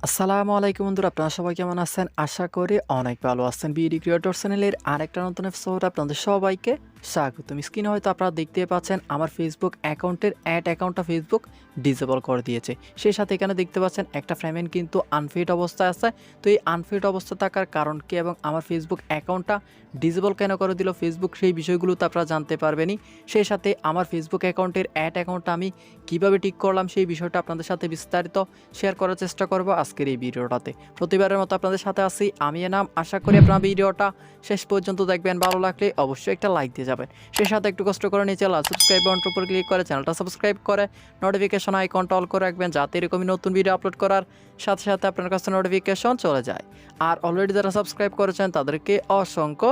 আসসালামু আলাইকুম বন্ধুরা, আপনারা সবাই কেমন আছেন? আশা করি অনেক ভালো আছেন। বিডি ক্রিয়েটর চ্যানেলের আরেকটা নতুন এপিসোড আপনাদের সবাইকে স্বাগতম। স্ক্রিনে হয়তো আপনারা দেখতে পাচ্ছেন আমার ফেসবুক অ্যাকাউন্টের অ্যাকাউন্টটা ফেসবুক ডিসেবল করে দিয়েছে। সেই সাথে এখানে দেখতে পাচ্ছেন একটা পেমেন্ট কিন্তু আনফিট অবস্থায় আছে। তো এই আনফিট অবস্থা থাকার কারণ কি এবং আমার ফেসবুক অ্যাকাউন্টটা ডিসেবল কেন করে দিল ফেসবুক, সেই বিষয়গুলো তো আপনারা জানতে পারবেনই। সেই সাথে আমার ফেসবুক অ্যাকাউন্টের অ্যাকাউন্টটা আমি কীভাবে ঠিক করলাম সেই বিষয়টা আপনাদের সাথে বিস্তারিত শেয়ার করার চেষ্টা করব আজকের এই ভিডিওটাতে। প্রতিবারের মতো আপনাদের সাথে আছি আমি এনাম। আশা করি আপনারা ভিডিওটা শেষ পর্যন্ত দেখবেন। ভালো লাগলে অবশ্যই একটা লাইক দিয়ে যাবেন। সেই সাথে একটু কষ্ট করে নিচে লাল সাবস্ক্রাইব বাটনটার উপর ক্লিক করে চ্যানেলটা সাবস্ক্রাইব করে নোটিফিকেশন আইকনটা অল করে রাখবেন, যাতে এরকমই নতুন ভিডিও আপলোড করার সাথে সাথে আপনার কাছে নোটিফিকেশন চলে যায়। আর অলরেডি যারা সাবস্ক্রাইব করেছেন তাদেরকে অসংখ্য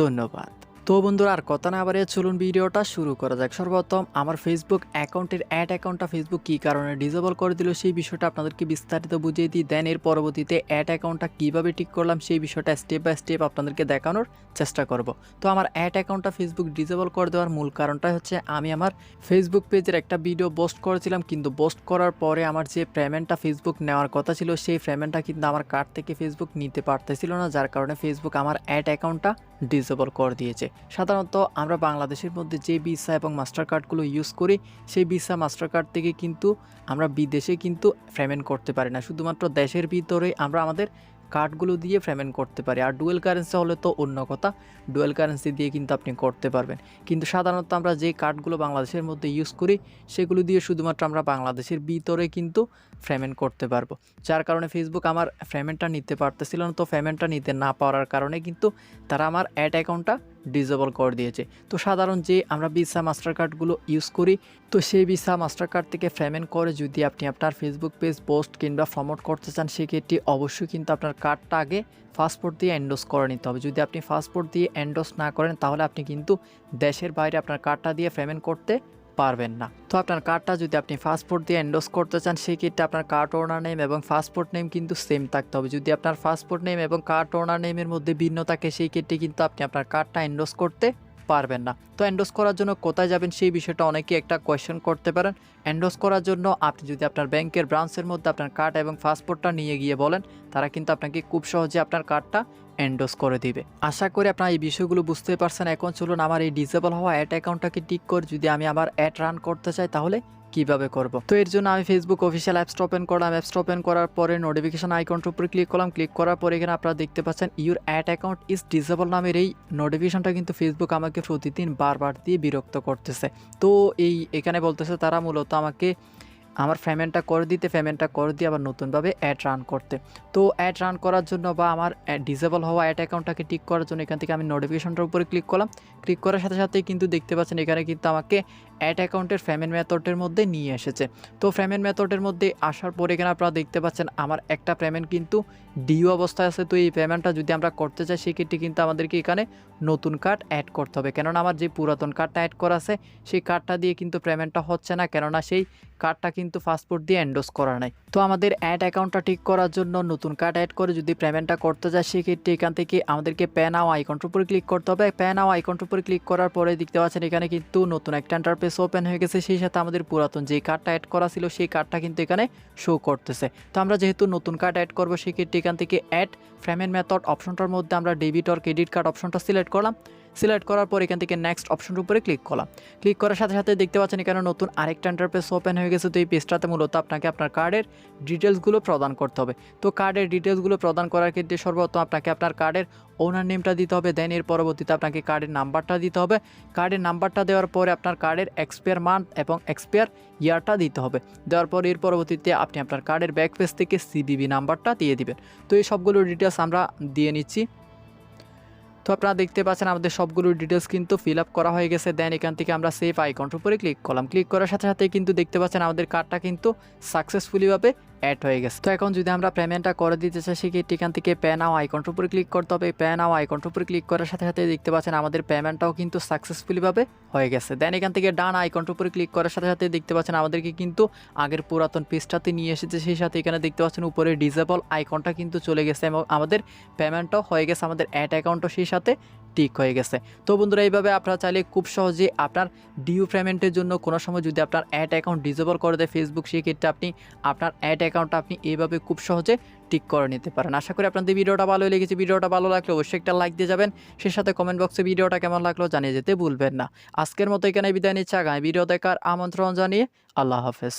ধন্যবাদ। তো বন্ধুরা, আর কথা না বাড়িয়ে চলুন ভিডিওটা শুরু করা যাক। সর্বপ্রথম আমার ফেসবুক অ্যাকাউন্টের অ্যাকাউন্টটা ফেসবুক কী কারণে ডিসেবল করে দিল সেই বিষয়টা আপনাদেরকে বিস্তারিত বুঝিয়ে দিই। দেন এর পরবর্তীতে অ্যাকাউন্টটা কীভাবে ঠিক করলাম সেই বিষয়টা স্টেপ বাই স্টেপ আপনাদেরকে দেখানোর চেষ্টা করব। তো আমার অ্যাকাউন্টটা ফেসবুক ডিসেবল করে দেওয়ার মূল কারণটা হচ্ছে আমি আমার ফেসবুক পেজের একটা ভিডিও পোস্ট করেছিলাম, কিন্তু পোস্ট করার পরে আমার যে পেমেন্টটা ফেসবুক নেওয়ার কথা ছিল সেই পেমেন্টটা কিন্তু আমার কার্ড থেকে ফেসবুক নিতে পারতেছিল না, যার কারণে ফেসবুক আমার অ্যাকাউন্টটা ডিসেবল করে দিয়েছে। সাধারণত আমরা বাংলাদেশের মধ্যে যে ভিসা এবং মাস্টার কার্ডগুলো ইউজ করি সেই ভিসা মাস্টার কার্ড থেকে কিন্তু আমরা বিদেশে কিন্তু পেমেন্ট করতে পারি না, শুধুমাত্র দেশের ভিতরে আমরা আমাদের কার্ডগুলো দিয়ে পেমেন্ট করতে পারি। আর ডুয়েল কারেন্সি হলে তো অন্য কথা, ডুয়েল কারেন্সি দিয়ে কিন্তু আপনি করতে পারবেন। কিন্তু সাধারণত আমরা যে কার্ডগুলো বাংলাদেশের মধ্যে ইউজ করি সেগুলো দিয়ে শুধুমাত্র আমরা বাংলাদেশের ভিতরে কিন্তু পেমেন্ট করতে পারবো, যার কারণে ফেসবুক আমার পেমেন্টটা নিতে পারতেছিল না। তো পেমেন্টটা নিতে না পারার কারণে কিন্তু তারা আমার অ্যাকাউন্টটা ডিসেবল করে দিয়েছে। তো সাধারণ যে আমরা ভিসা মাস্টার কার্ডগুলো ইউজ করি, তো সেই ভিসা মাস্টার কার্ড থেকে পেমেন্ট করে যদি আপনি আপনার ফেসবুক পেজ পোস্ট কিংবা প্রমোট করতে চান সেক্ষেত্রে অবশ্যই কিন্তু আপনার কার্ডটা আগে পাসপোর্ট দিয়ে এন্ডোজ করে নিতে হবে। যদি আপনি পাসপোর্ট দিয়ে এন্ডোজ না করেন তাহলে আপনি কিন্তু দেশের বাইরে আপনার কার্ডটা দিয়ে পেমেন্ট করতে পারবেন না। তো আপনার কার্ডটা যদি আপনি পাসপোর্ট দিয়ে এন্ডোজ করতে চান সেক্ষেত্রে আপনার কার্ড ওনার নেম এবং পাসপোর্ট নেম কিন্তু সেম থাকতে হবে। যদি আপনার পাসপোর্ট নেম এবং কার্ড ওনার নেমের মধ্যে ভিন্ন থাকে সেই ক্ষেত্রে কিন্তু আপনি আপনার কার্ডটা এন্ডোজ করতে পারবেন না। তো এন্ডোজ করার জন্য কোথায় যাবেন সেই বিষয়টা অনেকেই একটা কোয়েশ্চেন করতে পারেন। এন্ডোজ করার জন্য আপনি যদি আপনার ব্যাংকের ব্রাঞ্চের মধ্যে আপনার কার্ড এবং পাসপোর্টটা নিয়ে গিয়ে বলেন, তারা কিন্তু আপনাকে খুব সহজে আপনার কার্ডটা এন্ডোজ করে দিবে। আশা করি আপনারা এই বিষয়গুলো বুঝতে পারছেন। এখন চলুন আমার এই ডিসেবল হওয়া অ্যাকাউন্টটাকে ঠিক করে যদি আমি আবার রান করতে চাই তাহলে কিভাবে করব। তো এর জন্য আমি ফেসবুক অফিসিয়াল অ্যাপসটা ওপেন করলাম। অ্যাপসটা ওপেন করার পরে নোটিফিকেশন আইকনটার উপরে ক্লিক করলাম। ক্লিক করার পরে এখানে আপনারা দেখতে পাচ্ছেন ইউর অ্যাকাউন্ট ইজ ডিসেবল নামের এই নোটিফিকেশনটা কিন্তু ফেসবুক আমাকে প্রতিদিন বারবার দিয়ে বিরক্ত করতেছে। তো এখানে বলতেছে তারা মূলত আমাকে আমার পেমেন্টটা করে দিয়ে আবার নতুনভাবে রান করতে। তো রান করার জন্য বা আমার ডিসেবল হওয়া অ্যাকাউন্টটাকে ঠিক করার জন্য এখান থেকে আমি নোটিফিকেশনটার উপরে ক্লিক করলাম। ক্লিক করার সাথে সাথেই কিন্তু দেখতে পাচ্ছেন এখানে কিন্তু আমাকে অ্যাকাউন্টের পেমেন্ট মেথডের মধ্যে নিয়ে এসেছে। তো পেমেন্ট মেথডের মধ্যে আসার পরে এখানে আপনারা দেখতে পাচ্ছেন আমার একটা পেমেন্ট কিন্তু ডিউ অবস্থায় আছে। তো এই পেমেন্টটা যদি আমরা করতে চাই সেক্ষেত্রে কিন্তু আমাদেরকে এখানে নতুন কার্ড অ্যাড করতে হবে, কেননা আমার যে পুরাতন কার্ডটা অ্যাড করা আছে সেই কার্ডটা দিয়ে কিন্তু পেমেন্টটা হচ্ছে না, কেননা সেই কার্ডটা কিন্তু পাসপোর্ট দিয়ে এন্ডোজ করা নাই। তো আমাদের অ্যাকাউন্টটা ঠিক করার জন্য নতুন কার্ড অ্যাড করে যদি পেমেন্টটা করতে যায় সেক্ষেত্রে এখান থেকে আমাদেরকে পে নাও আইকনটার উপরে ক্লিক করতে হবে। পে নাও আইকনটার উপরে ক্লিক করার পরে দেখতে পাচ্ছেন এখানে কিন্তু নতুন একটা ইন্টারফেস ওপেন হয়ে গেছে। সেই সাথে আমাদের পুরাতন যে কার্ডটা অ্যাড করা ছিল সেই কার্ডটা কিন্তু এখানে শো করতেছে। তো আমরা যেহেতু নতুন কার্ড অ্যাড করবো সেক্ষেত্রে এখান থেকে অ্যাড পেমেন্ট মেথড অপশনটার মধ্যে আমরা ডেবিট অর ক্রেডিট কার্ড অপশনটা সিলেক্ট করলাম। সিলেক্ট করার পর এখান থেকে নেক্সট অপশনের উপরে ক্লিক করলাম। ক্লিক করার সাথে সাথে দেখতে পাচ্ছেন এখানে নতুন আরেকটা ইন্টারফেস ওপেন হয়ে গেছে। তো এই পেজটাতে মূলত আপনাকে আপনার কার্ডের ডিটেলসগুলো প্রদান করতে হবে। তো কার্ডের ডিটেলসগুলো প্রদান করার ক্ষেত্রে সর্বপ্রথম আপনাকে আপনার কার্ডের ওনার নেমটা দিতে হবে। দেন এর পরবর্তীতে আপনাকে কার্ডের নাম্বারটা দিতে হবে। কার্ডের নাম্বারটা দেওয়ার পরে আপনার কার্ডের এক্সপায়ার মান্থ এবং এক্সপায়ার ইয়ারটা দিতে হবে। দেওয়ার পর এর পরবর্তীতে আপনি আপনার কার্ডের ব্যাক পেজ থেকে সিবিবি নাম্বারটা দিয়ে দিবেন। তো এই সবগুলো ডিটেলস আমরা দিয়ে নিচ্ছি। তো আপনারা দেখতে পাচ্ছেন আমাদের সবগুলো ডিটেলস কিন্তু ফিল আপ করা হয়ে গেছে। দেন এখান থেকে আমরা সেভ আইকনটার উপরে ক্লিক করলাম। ক্লিক করার সাথে সাথে কিন্তু দেখতে পাচ্ছেন আমাদের কার্ডটা কিন্তু সাকসেসফুলিভাবে অ্যাড হয়ে গেছে। তো এখন যদি আমরা পেমেন্টটা করে দিতে চাই সেক্ষেত্রে এখান থেকে পে নাও আইকনটার উপরে ক্লিক করতে হবে। পে নাও আইকনটার উপরে ক্লিক করার সাথে সাথে দেখতে পাচ্ছেন আমাদের পেমেন্টটাও কিন্তু সাকসেসফুলিভাবে হয়ে গেছে। দেন এখান থেকে ডান আইকনটার উপরে ক্লিক করার সাথে সাথে দেখতে পাচ্ছেন আমাদেরকে কিন্তু আগের পুরাতন পেজটাতে নিয়ে এসেছে। সেই সাথে এখানে দেখতে পাচ্ছেন উপরে ডিসেবল আইকনটা কিন্তু চলে গেছে এবং আমাদের পেমেন্টটাও হয়ে গেছে, আমাদের অ্যাকাউন্টও সেই সাথে টিক হয়ে গেছে। তো বন্ধুরা এইভাবে আপনারা চাইলে খুব সহজেই আপনার ডিউ পেমেন্টের জন্য কোনো সময় যদি আপনার অ্যাড অ্যাকাউন্ট ডিসেবল করে দেয় ফেসবুক, সেক্ষেত্রে আপনি আপনার অ্যাড অ্যাকাউন্টটা আপনি এইভাবে খুব সহজে ঠিক করে নিতে পারেন। আশা করি আপনাদের ভিডিওটা ভালো লেগেছে। ভিডিওটা ভালো লাগলে অবশ্যই একটা লাইক দিয়ে যাবেন। সেই সাথে কমেন্ট বক্সে ভিডিওটা কেমন লাগলো জানিয়ে যেতে ভুলবেন না। আজকের মতো এখানে বিদায় নিচ্ছি। আগামী ভিডিও দেখার আমন্ত্রণ জানিয়ে আল্লাহ হাফেজ।